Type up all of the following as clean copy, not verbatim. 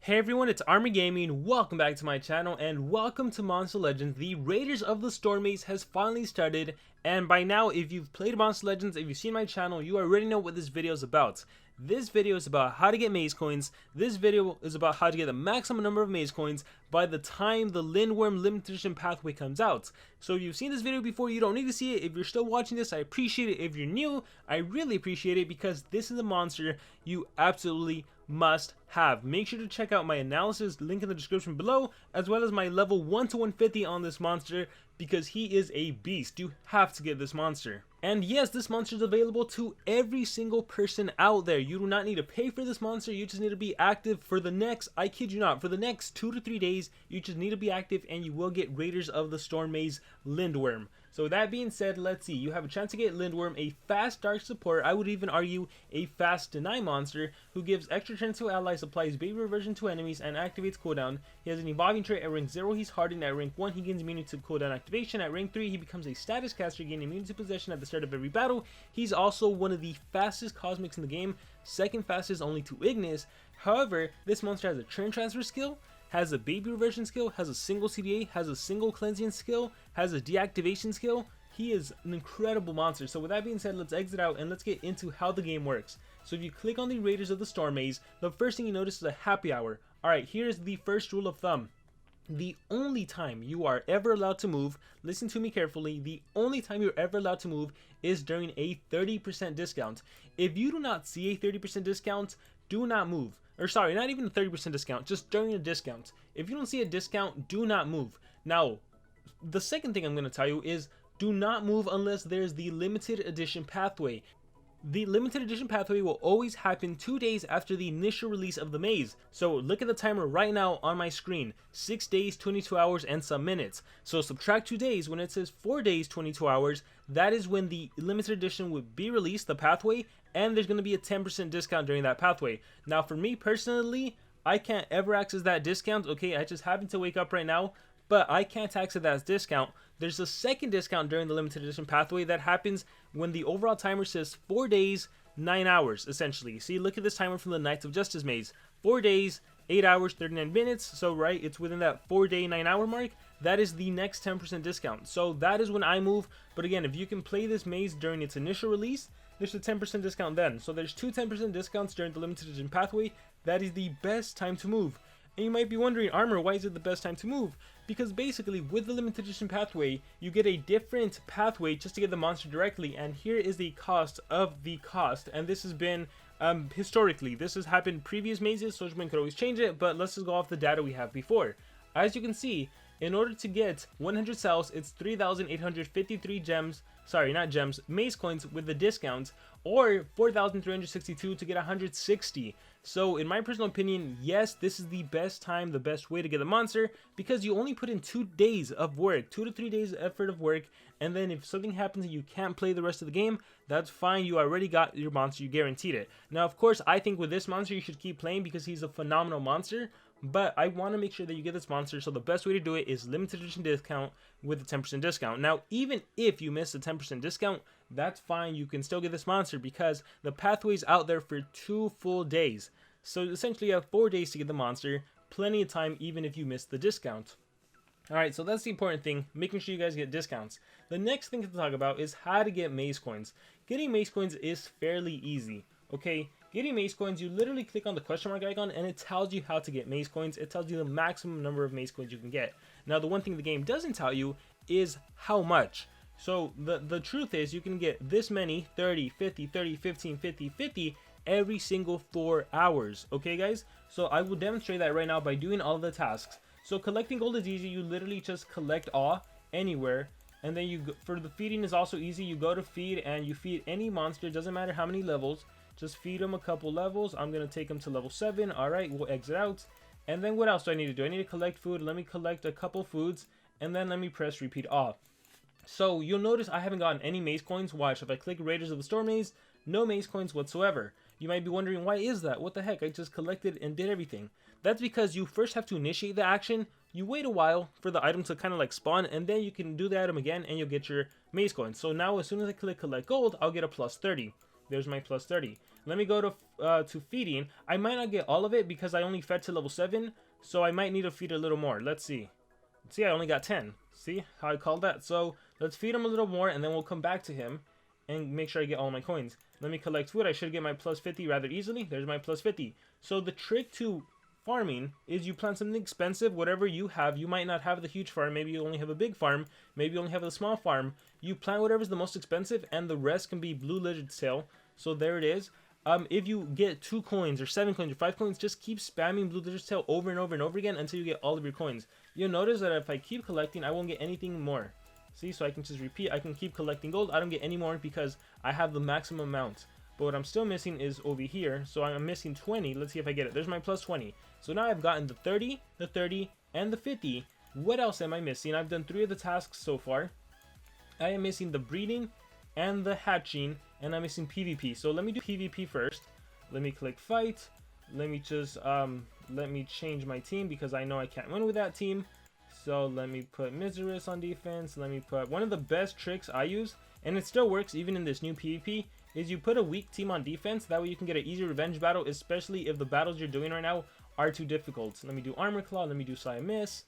Hey everyone, it's Army Gaming. Welcome back to my channel and welcome to Monster Legends. The Raiders of the Storm Maze has finally started, and by now, if you've played Monster Legends, if you've seen my channel, you already know what this video is about. This video is about how to get maze coins. This video is about how to get the maximum number of maze coins by the time the Lindworm limited edition pathway comes out. So if you've seen this video before, you don't need to see it. If you're still watching this, I appreciate it. If you're new, I really appreciate it because this is a monster you absolutely must have. Make sure to check out my analysis, link in the description below, as well as my level 1 to 150 on this monster because he is a beast. You have to get this monster. And yes, this monster is available to every single person out there. You do not need to pay for this monster. You just need to be active for the next, I kid you not, for the next 2 to 3 days. You just need to be active and you will get Raiders of the Storm Maze Lindworm. So with that being said, let's see. You have a chance to get Lindworm, a fast dark support. I would even argue a fast deny monster who gives extra chance to allies, applies baby reversion to enemies, and activates cooldown. He has an evolving trait. At rank 0, he's hardened. At rank 1, he gains immunity to cooldown activation. At rank 3, he becomes a status caster, gaining immunity to possession at the start of every battle. He's also one of the fastest cosmics in the game, second fastest only to Ignis. However, this monster has a turn transfer skill, has a baby reversion skill, has a single CDA, has a single cleansing skill, has a deactivation skill. He is an incredible monster. So with that being said, let's exit out and let's get into how the game works. So if you click on the Raiders of the Storm Maze, the first thing you notice is a happy hour. Alright, here's the first rule of thumb. The only time you are ever allowed to move, listen to me carefully, the only time you're ever allowed to move is during a 30% discount. If you do not see a 30% discount, do not move. Or sorry, not even a 30% discount, just during a discount. If you don't see a discount, do not move. Now, the second thing I'm going to tell you is do not move unless there's the limited edition pathway. The limited edition pathway will always happen 2 days after the initial release of the maze. So look at the timer right now on my screen. 6 days, 22 hours, and some minutes. So subtract 2 days. When it says 4 days, 22 hours, that is when the limited edition would be released, the pathway, and there's going to be a 10% discount during that pathway. Now for me personally, I can't ever access that discount. Okay, I just happen to wake up right now, but I can't access that discount. There's a second discount during the limited edition pathway that happens when the overall timer says 4 days, 9 hours, essentially. See, look at this timer from the Knights of Justice maze. 4 days, 8 hours, 39 minutes. So, right, it's within that 4-day, 9-hour mark. That is the next 10% discount. So, that is when I move. But again, if you can play this maze during its initial release, there's a 10% discount then. So, there's 2 10% discounts during the limited edition pathway. That is the best time to move. And you might be wondering, Armor, why is it the best time to move? Because basically, with the limited edition pathway, you get a different pathway just to get the monster directly. And here is the cost of the cost. And this has been, historically, this has happened previous mazes. SocialPoint could always change it, but let's just go off the data we have before. As you can see, in order to get 100 cells, it's 3,853 gems. Sorry, not gems, maze coins with the discount, or 4,362 to get 160. So in my personal opinion, yes, this is the best time, the best way to get the monster, because you only put in 2 days of work, 2 to 3 days of effort of work, and then if something happens and you can't play the rest of the game, that's fine, you already got your monster, you guaranteed it. Now of course, I think with this monster you should keep playing because he's a phenomenal monster, but I want to make sure that you get this monster, so the best way to do it is limited edition discount with a 10% discount. Now, even if you miss a 10% discount, that's fine. You can still get this monster because the pathway's out there for 2 full days. So essentially, you have 4 days to get the monster. Plenty of time, even if you miss the discount. Alright, so that's the important thing, making sure you guys get discounts. The next thing to talk about is how to get maze coins. Getting maze coins is fairly easy, okay? Getting maze coins, you literally click on the question mark icon and it tells you how to get maze coins. It tells you the maximum number of maze coins you can get. Now, the one thing the game doesn't tell you is how much. So, the truth is you can get this many, 30, 50, 30, 15, 50, 50, every single 4 hours. Okay, guys? So, I will demonstrate that right now by doing all the tasks. So, collecting gold is easy. You literally just collect all, anywhere. And then for the feeding is also easy. You go to feed and you feed any monster. Doesn't matter how many levels. Just feed them a couple levels. I'm going to take them to level 7. Alright, we'll exit out. And then what else do I need to do? I need to collect food. Let me collect a couple foods. And then let me press repeat all. So you'll notice I haven't gotten any maze coins. Watch, if I click Raiders of the Storm Maze, no maze coins whatsoever. You might be wondering, why is that? What the heck? I just collected and did everything. That's because you first have to initiate the action. You wait a while for the item to kind of like spawn, and then you can do the item again and you'll get your maze coins. So now as soon as I click collect gold, I'll get a plus 30. There's my plus 30. Let me go to feeding. I might not get all of it because I only fed to level 7, so I might need to feed a little more. Let's see. See, I only got 10. See how I called that? So let's feed him a little more, and then we'll come back to him and make sure I get all my coins. Let me collect food. I should get my plus 50 rather easily. There's my plus 50. So the trick to farming is you plant something expensive, whatever you have. You might not have the huge farm. Maybe you only have a big farm. Maybe you only have a small farm. You plant whatever's the most expensive, and the rest can be blue lizard tail. So there it is. If you get 2 coins or 7 coins or 5 coins, just keep spamming blue lizard tail over and over and over again until you get all of your coins. You'll notice that if I keep collecting, I won't get anything more. See, so I can just repeat. I can keep collecting gold. I don't get any more because I have the maximum amount. But what I'm still missing is over here. So I'm missing 20. Let's see if I get it. There's my plus 20. So now I've gotten the 30, the 30, and the 50. What else am I missing? I've done 3 of the tasks so far. I am missing the breeding and the hatching, and I'm missing PvP. So let me do PvP first. Let me click fight. Let me just let me change my team because I know I can't win with that team. So let me put Miseris on defense. Let me put one of the best tricks I use, and it still works even in this new PvP, is you put a weak team on defense. That way you can get an easy revenge battle, especially if the battles you're doing right now are too difficult. So let me do Armor Claw. Let me do Siamese.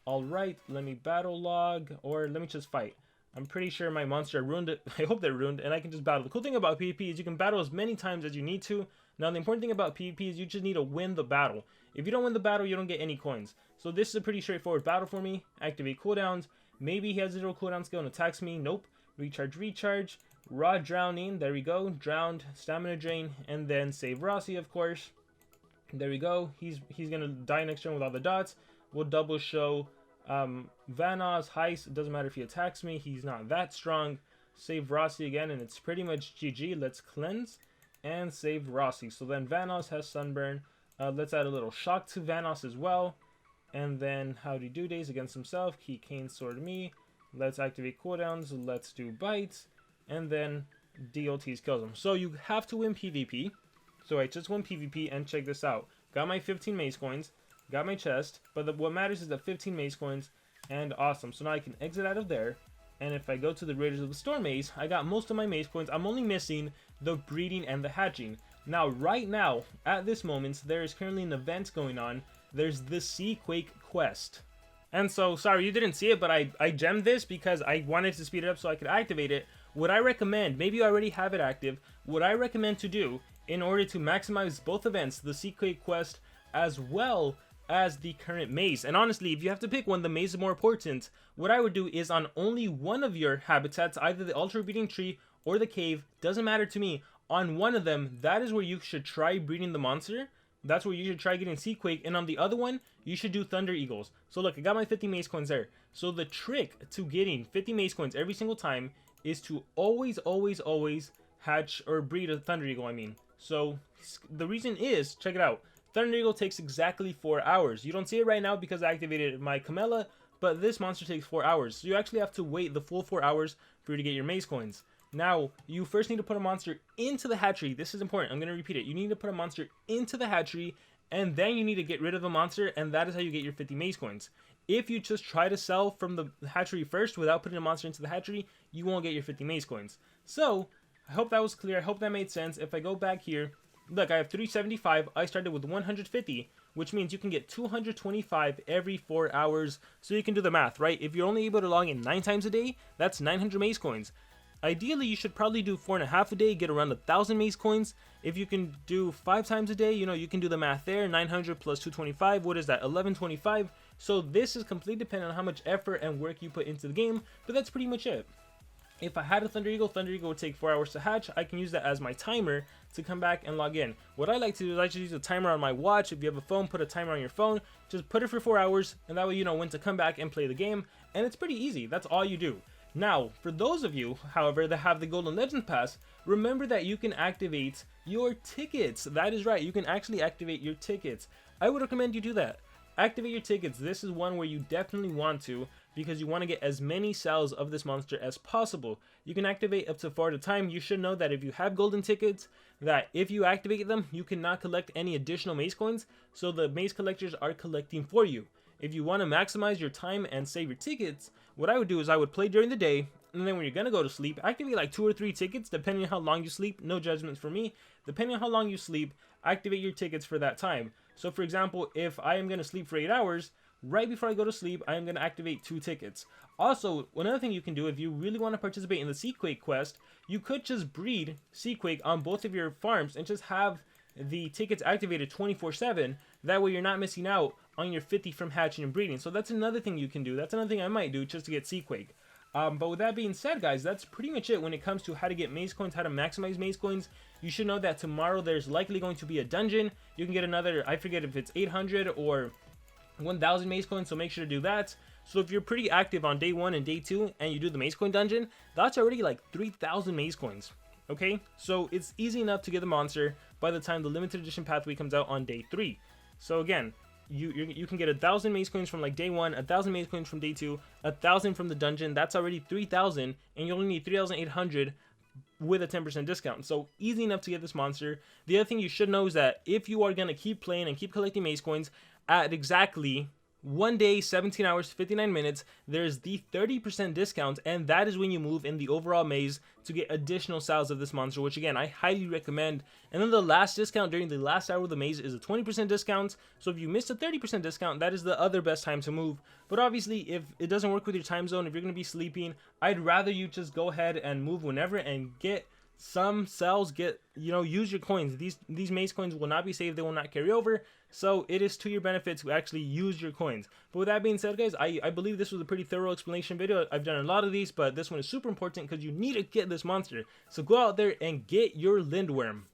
Alright, let me battle log, or let me just fight. I'm pretty sure my monster ruined it. I hope they're ruined, and I can just battle. The cool thing about PvP is you can battle as many times as you need to. Now, the important thing about PvP is you just need to win the battle. If you don't win the battle, you don't get any coins. So this is a pretty straightforward battle for me. Activate cooldowns. Maybe he has 0 cooldown skill and attacks me. Nope. Recharge. Raw drowning. There we go. Drowned. Stamina drain. And then save Rossi, of course. There we go. He's gonna die next turn with all the dots. We'll double show Vanoss, Heist. It doesn't matter if he attacks me. He's not that strong. Save Rossi again, and it's pretty much GG. Let's cleanse and save Rossi. So then Vanoss has Sunburn. Let's add a little shock to Vanoss as well. And then Howdy Do Days against himself. He Cane Sword me. Let's activate cooldowns. Let's do bites. And then DLTs kills him. So you have to win PvP. So I just won PvP, and check this out. Got my 15 maze coins. Got my chest. But what matters is the 15 maze coins. And awesome. So now I can exit out of there. And if I go to the Raiders of the Storm maze, I got most of my maze coins. I'm only missing the breeding and the hatching. Now, right now, at this moment, there is currently an event going on. There's the Seaquake quest. And so, sorry you didn't see it, but I gemmed this because I wanted to speed it up so I could activate it. What I recommend, maybe you already have it active, what I recommend to do in order to maximize both events, the Seaquake quest as well as the current maze. And honestly, if you have to pick one, the maze is more important. What I would do is on only one of your habitats, either the Ultra Breeding Tree or the cave, doesn't matter to me. On one of them, that is where you should try breeding the monster. That's where you should try getting Seaquake. And on the other one, you should do Thunder Eagles. So look, I got my 50 maze coins there. So the trick to getting 50 maze coins every single time is to always hatch or breed a Thunder Eagle, I mean. So the reason is, check it out. Thunder Eagle takes exactly 4 hours. You don't see it right now because I activated my Camella, but this monster takes 4 hours. So you actually have to wait the full 4 hours for you to get your maze coins. Now, you first need to put a monster into the hatchery. This is important. I'm going to repeat it. You need to put a monster into the hatchery, and then you need to get rid of the monster, and that is how you get your 50 maze coins. If you just try to sell from the hatchery first without putting a monster into the hatchery, you won't get your 50 maze coins. So, I hope that was clear. I hope that made sense. If I go back here, look, I have 375. I started with 150, which means you can get 225 every 4 hours. So you can do the math, right? If you're only able to log in 9 times a day, that's 900 maze coins. Ideally, you should probably do 4.5 a day, get around 1,000 maze coins. If you can do 5 times a day, you know, you can do the math there. 900 plus 225, what is that? 1125. So this is completely dependent on how much effort and work you put into the game, but that's pretty much it. If I had a Thunder Eagle would take 4 hours to hatch. I can use that as my timer to come back and log in. What I like to do is I just use a timer on my watch. If you have a phone, put a timer on your phone. Just put it for 4 hours, and that way you know when to come back and play the game. And it's pretty easy. That's all you do. Now, for those of you, however, that have the Golden Legends Pass, remember that you can activate your tickets. That is right, you can actually activate your tickets. I would recommend you do that. Activate your tickets. This is one where you definitely want to, because you want to get as many cells of this monster as possible. You can activate up to 4 at a time. You should know that if you have golden tickets, that if you activate them, you cannot collect any additional maze coins, so the maze collectors are collecting for you. If you want to maximize your time and save your tickets, what I would do is I would play during the day, And then when you're gonna go to sleep, activate like 2 or 3 tickets depending on how long you sleep. No judgments for me. Depending on how long you sleep, activate your tickets for that time. So for example, if I am gonna sleep for 8 hours, right before I go to sleep, I am going to activate 2 tickets. Also, another thing you can do if you really want to participate in the Seaquake quest, you could just breed Seaquake on both of your farms and just have the tickets activated 24/7. That way you're not missing out on your 50 from hatching and breeding. So that's another thing you can do. That's another thing I might do just to get Seaquake. But with that being said, guys, that's pretty much it when it comes to how to get maze coins, how to maximize maze coins. You should know that tomorrow there's likely going to be a dungeon. You can get another, I forget if it's 800 or 1,000 maze coins, so make sure to do that. So if you're pretty active on day 1 and day 2 and you do the maze coin dungeon, that's already like 3,000 maze coins. Okay, so it's easy enough to get the monster by the time the limited edition pathway comes out on day 3. So again, you can get 1,000 maze coins from like day 1, 1,000 maze coins from day 2, 1,000 from the dungeon. That's already 3,000, and you only need 3,800 with a 10% discount. So easy enough to get this monster. The other thing you should know is that if you are going to keep playing and keep collecting maze coins, at exactly 1 day, 17 hours, 59 minutes, there's the 30% discount, and that is when you move in the overall maze to get additional sales of this monster, which again, I highly recommend. And then the last discount during the last hour of the maze is a 20% discount, so if you missed a 30% discount, that is the other best time to move. But obviously, if it doesn't work with your time zone, if you're going to be sleeping, I'd rather you just go ahead and move whenever and get some cells, use your coins. These maze coins will not be saved, they will not carry over, so it is to your benefit to actually use your coins. But with that being said, guys, I believe this was a pretty thorough explanation video. I've done a lot of these, but this one is super important because you need to get this monster. So go out there and get your Lindworm.